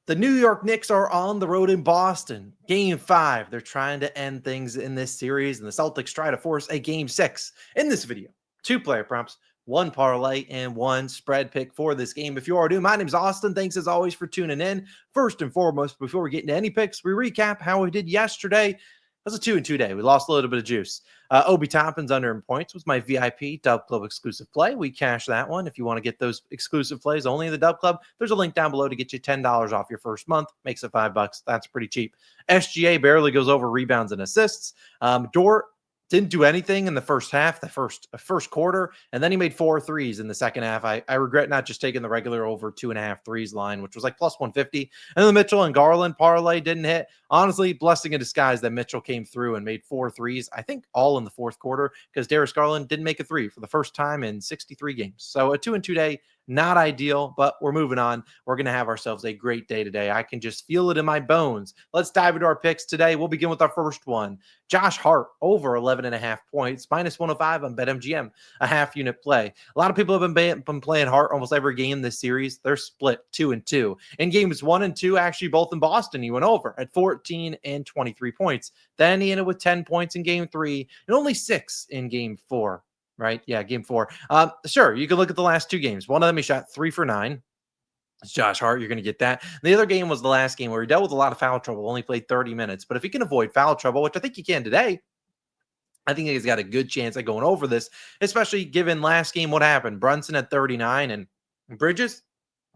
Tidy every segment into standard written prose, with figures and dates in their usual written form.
The New York Knicks are on the road in Boston. Game 5. They're trying to end things in this series, and the Celtics try to force a Game 6. In this video, 2 player prompts, 1 parlay, and 1 spread pick for this game. If you are new, my name is Austin. Thanks as always for tuning in. First and foremost, before we get into any picks, we recap how we did yesterday. It was a 2-2 day. We lost a little bit of juice. Obi Toppin's under in points was my VIP Dub Club exclusive play. We cashed that one. If you want to get those exclusive plays only in the Dub Club, there's a link down below to get you $10 off your first month. Makes it $5. That's pretty cheap. SGA barely goes over rebounds and assists. Dort didn't do anything in the first half, the first quarter, and then he made 4 threes in the second half. I regret not just taking the regular over 2.5 threes line, which was like plus 150. And then the Mitchell and Garland parlay didn't hit. Honestly, blessing in disguise that Mitchell came through and made 4 threes, I think all in the fourth quarter, because Darius Garland didn't make a 3 for the first time in 63 games. So a 2-2 day, not ideal, but we're moving on. We're going to have ourselves a great day today. I can just feel it in my bones. Let's dive into our picks today. We'll begin with our first one. Josh Hart over 11.5 points, minus 105 on BetMGM, a half unit play. A lot of people have been playing Hart almost every game this series. They're split 2-2. In games 1 and 2, actually both in Boston, he went over at 14 and 23 points. Then he ended with 10 points in game 3 and only 6 in game 4. Right? Yeah, game 4. Sure, you can look at the last 2 games. One of them he shot 3 for 9. It's Josh Hart. You're going to get that. The other game was the last game where he dealt with a lot of foul trouble, only played 30 minutes. But if he can avoid foul trouble, which I think he can today, I think he's got a good chance at going over this, especially given last game what happened. Brunson at 39 and Bridges,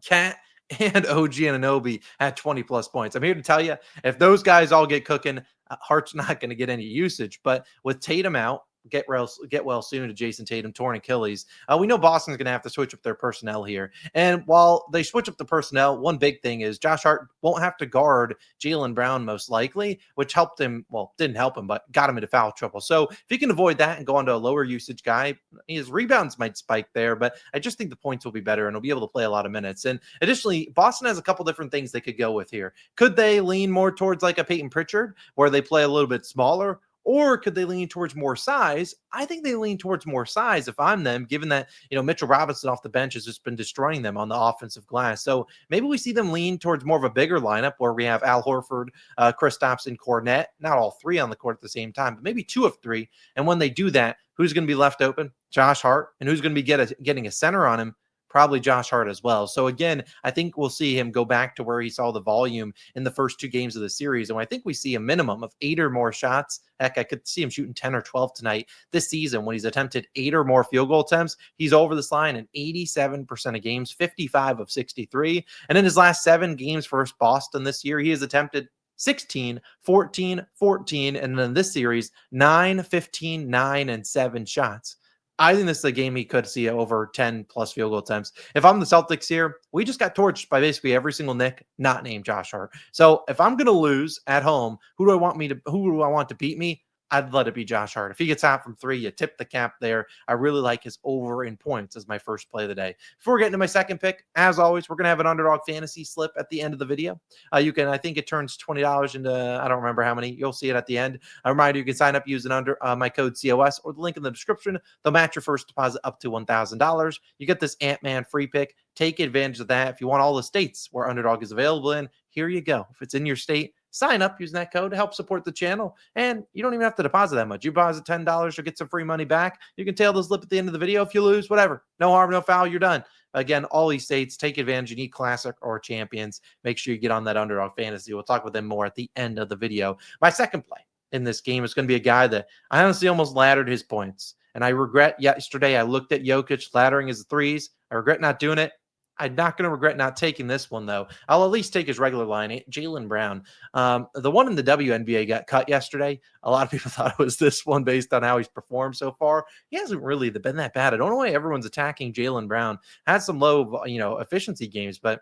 Cat, and OG Anunoby at 20-plus points. I'm here to tell you, if those guys all get cooking, Hart's not going to get any usage. But with Tatum out, get well soon to Jason Tatum, torn Achilles. We know Boston's going to have to switch up their personnel here. And while they switch up the personnel, one big thing is Josh Hart won't have to guard Jaylen Brown most likely, which helped him, well, didn't help him, but got him into foul trouble. So if he can avoid that and go on to a lower usage guy, his rebounds might spike there, but I just think the points will be better and he'll be able to play a lot of minutes. And additionally, Boston has a couple different things they could go with here. Could they lean more towards like a Peyton Pritchard where they play a little bit smaller? Or could they lean towards more size? I think they lean towards more size if I'm them, given that, Mitchell Robinson off the bench has just been destroying them on the offensive glass. So maybe we see them lean towards more of a bigger lineup where we have Al Horford, Kristaps, and Cornette, not all 3 on the court at the same time, but maybe 2 of 3. And when they do that, who's going to be left open? Josh Hart. And who's going to be getting a center on him? Probably Josh Hart as well. So again, I think we'll see him go back to where he saw the volume in the first 2 games of the series. And I think we see a minimum of 8 or more shots. Heck, I could see him shooting 10 or 12 tonight this season when he's attempted 8 or more field goal attempts. He's over this line in 87% of games, 55 of 63. And in his last 7 games versus Boston this year, he has attempted 16, 14, 14, and then this series, 9, 15, 9, and 7 shots. I think this is a game he could see over 10 plus field goal attempts. If I'm the Celtics here, we just got torched by basically every single Knick not named Josh Hart. So if I'm going to lose at home, who do I want to beat me? I'd let it be Josh Hart. If he gets hot from 3, you tip the cap there. I really like his over in points as my first play of the day. Before we get into my second pick, as always, we're going to have an Underdog Fantasy Slip at the end of the video. I think it turns $20 into, I don't remember how many. You'll see it at the end. A reminder, you can sign up using my code COS or the link in the description. They'll match your first deposit up to $1,000. You get this Ant-Man free pick. Take advantage of that. If you want all the states where Underdog is available in, here you go. If it's in your state, sign up using that code to help support the channel. And you don't even have to deposit that much. You deposit $10, you'll get some free money back. You can tail this lip at the end of the video if you lose, whatever. No harm, no foul, you're done. Again, all these states, take advantage. You need Classic or Champions. Make sure you get on that Underdog Fantasy. We'll talk with them more at the end of the video. My second play in this game is going to be a guy that I honestly almost laddered his points. And I regret yesterday I looked at Jokic laddering his threes. I regret not doing it. I'm not going to regret not taking this one, though. I'll at least take his regular line, Jaylen Brown. The one in the WNBA got cut yesterday. A lot of people thought it was this one based on how he's performed so far. He hasn't really been that bad. I don't know why everyone's attacking Jaylen Brown. Had some low, efficiency games, but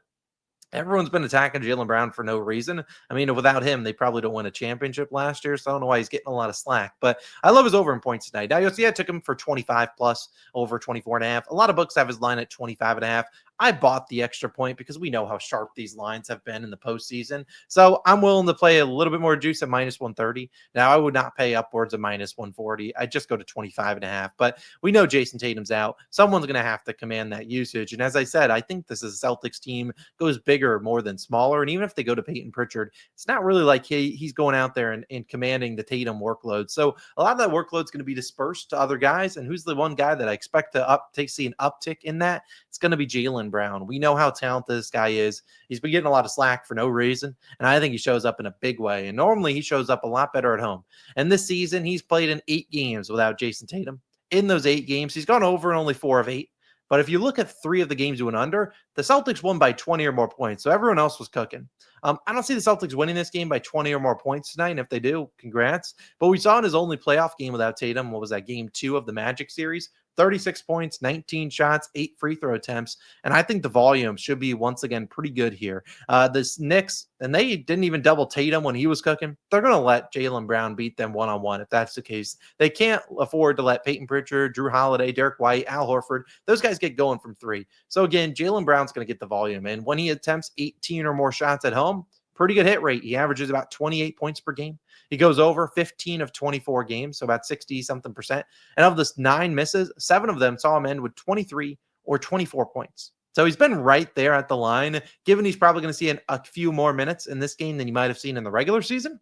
everyone's been attacking Jaylen Brown for no reason. I mean, without him, they probably don't win a championship last year, so I don't know why he's getting a lot of slack. But I love his over in points tonight. Now, you'll see I took him for 25 plus, over 24.5. A lot of books have his line at 25.5. I bought the extra point because we know how sharp these lines have been in the postseason. So I'm willing to play a little bit more juice at minus 130. Now, I would not pay upwards of minus 140. I'd just go to 25.5. But we know Jason Tatum's out. Someone's going to have to command that usage. And as I said, I think this is a Celtics team goes bigger more than smaller. And even if they go to Peyton Pritchard, it's not really like he's going out there and commanding the Tatum workload. So a lot of that workload is going to be dispersed to other guys. And who's the one guy that I expect to see an uptick in that? It's going to be Jaylen Brown. We know how talented this guy is. He's been getting a lot of slack for no reason. And I think he shows up in a big way. And normally he shows up a lot better at home. And this season, he's played in 8 games without Jason Tatum. In those 8 games, he's gone over in only 4 of 8. But if you look at 3 of the games he went under, the Celtics won by 20 or more points. So everyone else was cooking. I don't see the Celtics winning this game by 20 or more points tonight. And if they do, congrats. But we saw in his only playoff game without Tatum, what was that, game 2 of the Magic series? 36 points, 19 shots, 8 free throw attempts. And I think the volume should be once again pretty good here. This Knicks, and they didn't even double Tatum when he was cooking. They're going to let Jaylen Brown beat them one-on-one if that's the case. They can't afford to let Peyton Pritchard, Drew Holiday, Derek White, Al Horford, those guys get going from 3. So again, Jaylen Brown's going to get the volume. And when he attempts 18 or more shots at home, pretty good hit rate. He averages about 28 points per game. He goes over 15 of 24 games, so about 60-something%. And of this 9 misses, 7 of them saw him end with 23 or 24 points. So he's been right there at the line. Given he's probably going to see a few more minutes in this game than you might have seen in the regular season,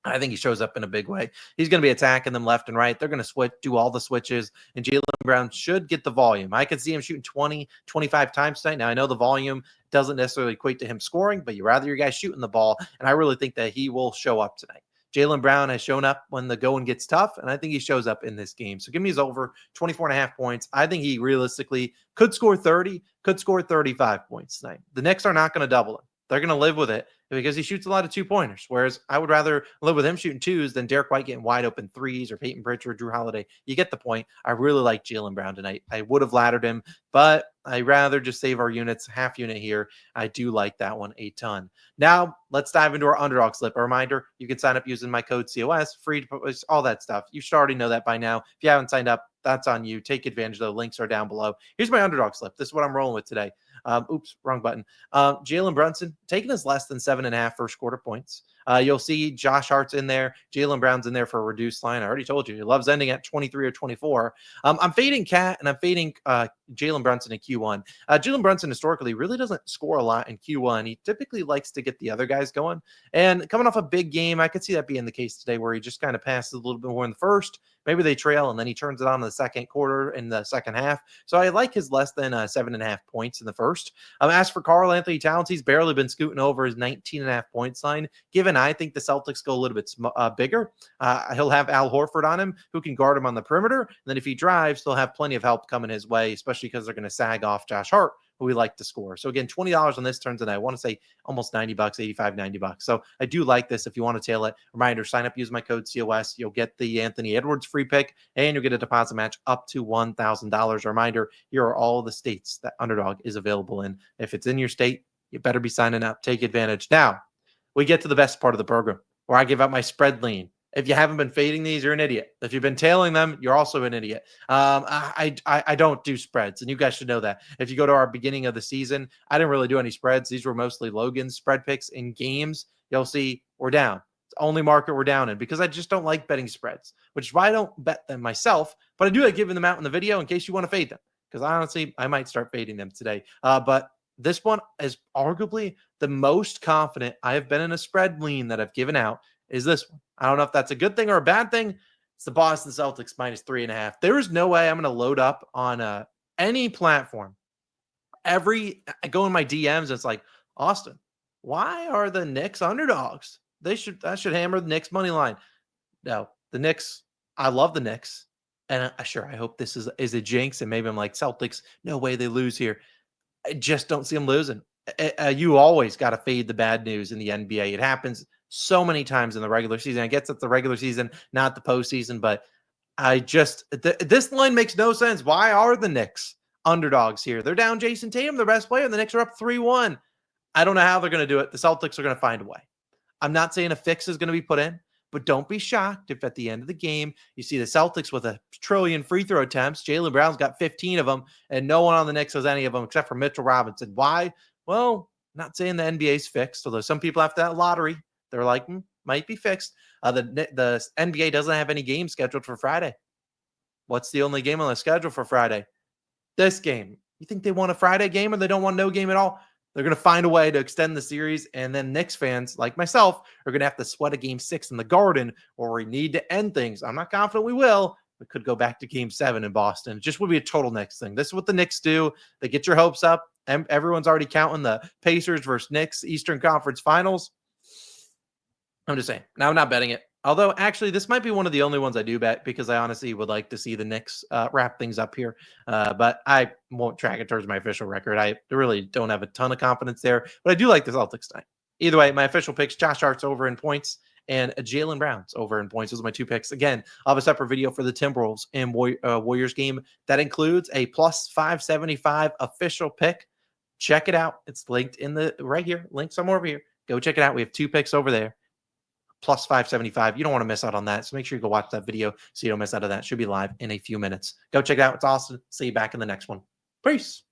I think he shows up in a big way. He's going to be attacking them left and right. They're going to do all the switches, and Jaylen Brown should get the volume. I could see him shooting 20, 25 times tonight. Now, I know the volume doesn't necessarily equate to him scoring, but you rather your guys shooting the ball, and I really think that he will show up tonight. Jaylen Brown has shown up when the going gets tough, and I think he shows up in this game. So give me his over 24.5 points. I think he realistically could score 30, could score 35 points tonight. The Knicks are not going to double him. They're going to live with it because he shoots a lot of 2-pointers, whereas I would rather live with him shooting 2s than Derek White getting wide open 3s or Peyton Pritchard, Drew Holiday. You get the point. I really like Jaylen Brown tonight. I would have laddered him, but I'd rather just save our units, half unit here. I do like that one a ton. Now, let's dive into our Underdog Slip. A reminder, you can sign up using my code COS, free to post, all that stuff. You should already know that by now. If you haven't signed up, that's on you. Take advantage. The links are down below. Here's my Underdog Slip. This is what I'm rolling with today. Oops, wrong button. Jalen Brunson taking us less than 7.5 first quarter points. You'll see Josh Hart's in there. Jaylen Brown's in there for a reduced line. I already told you. He loves ending at 23 or 24. I'm fading Cat, and I'm fading Jalen Brunson in Q1. Jalen Brunson historically really doesn't score a lot in Q1. He typically likes to get the other guys going. And coming off a big game, I could see that being the case today where he just kind of passes a little bit more in the first. Maybe they trail, and then he turns it on in the second quarter in the second half. So I like his less than 7.5 points in the first. As for Karl Anthony Towns, he's barely been scooting over his 19.5 points line. Given I think the Celtics go a little bit bigger, he'll have Al Horford on him who can guard him on the perimeter. And then if he drives, they'll have plenty of help coming his way, especially because they're going to sag off Josh Hart, who we like to score. So again, $20 on this turns, and I want to say almost $90, 85, $90. So I do like this if you want to tail it. Reminder, sign up, use my code COS. You'll get the Anthony Edwards free pick, and you'll get a deposit match up to $1,000. Reminder, here are all the states that Underdog is available in. If it's in your state, you better be signing up. Take advantage. Now, we get to the best part of the program, where I give out my spread lean. If you haven't been fading these, you're an idiot. If you've been tailing them, you're also an idiot. I don't do spreads, and you guys should know that. If you go to our beginning of the season, I didn't really do any spreads. These were mostly Logan's spread picks in games. You'll see we're down. It's the only market we're down in because I just don't like betting spreads, which is why I don't bet them myself. But I do like giving them out in the video in case you want to fade them, because honestly, I might start fading them today. But this one is arguably the most confident I have been in a spread lean that I've given out is this one. I don't know if that's a good thing or a bad thing. It's the Boston Celtics minus 3.5. There is no way I'm going to load up on any platform. I go in my DMs, it's like, Austin, why are the Knicks underdogs? That should hammer the Knicks money line. No, the Knicks, I love the Knicks. And I hope this is a jinx. And maybe I'm like, Celtics, no way they lose here. I just don't see them losing. You always got to fade the bad news in the NBA. It happens so many times in the regular season. I guess it's the regular season, not the postseason, but this line makes no sense. Why are the Knicks underdogs here? They're down Jason Tatum, the best player, and the Knicks are up 3-1. I don't know how they're going to do it. The Celtics are going to find a way. I'm not saying a fix is going to be put in, But don't be shocked if at the end of the game, you see the Celtics with a trillion free throw attempts. Jaylen Brown's got 15 of them, and no one on the Knicks has any of them except for Mitchell Robinson. Why? Well, not saying the NBA's fixed, although some people after that lottery, they're like, might be fixed. The NBA doesn't have any games scheduled for Friday. What's the only game on the schedule for Friday? This game. You think they want a Friday game or they don't want no game at all? They're going to find a way to extend the series, and then Knicks fans like myself are going to have to sweat a game 6 in the Garden, or we need to end things. I'm not confident we will. We could go back to game 7 in Boston. It just would be a total Knicks thing. This is what the Knicks do. They get your hopes up. Everyone's already counting the Pacers versus Knicks Eastern Conference Finals. I'm just saying. Now, I'm not betting it. Although, actually, this might be one of the only ones I do bet because I honestly would like to see the Knicks wrap things up here. But I won't track it towards my official record. I really don't have a ton of confidence there. But I do like the Celtics tonight. Either way, my official picks, Josh Hart's over in points and Jaylen Brown's over in points. Those are my 2 picks. Again, I'll have a separate video for the Timberwolves and Warriors game. That includes a plus 575 official pick. Check it out. It's linked in the right here. Link somewhere over here. Go check it out. We have 2 picks over there. Plus 575. You don't want to miss out on that. So make sure you go watch that video so you don't miss out on that. It should be live in a few minutes. Go check it out. It's awesome. See you back in the next one. Peace.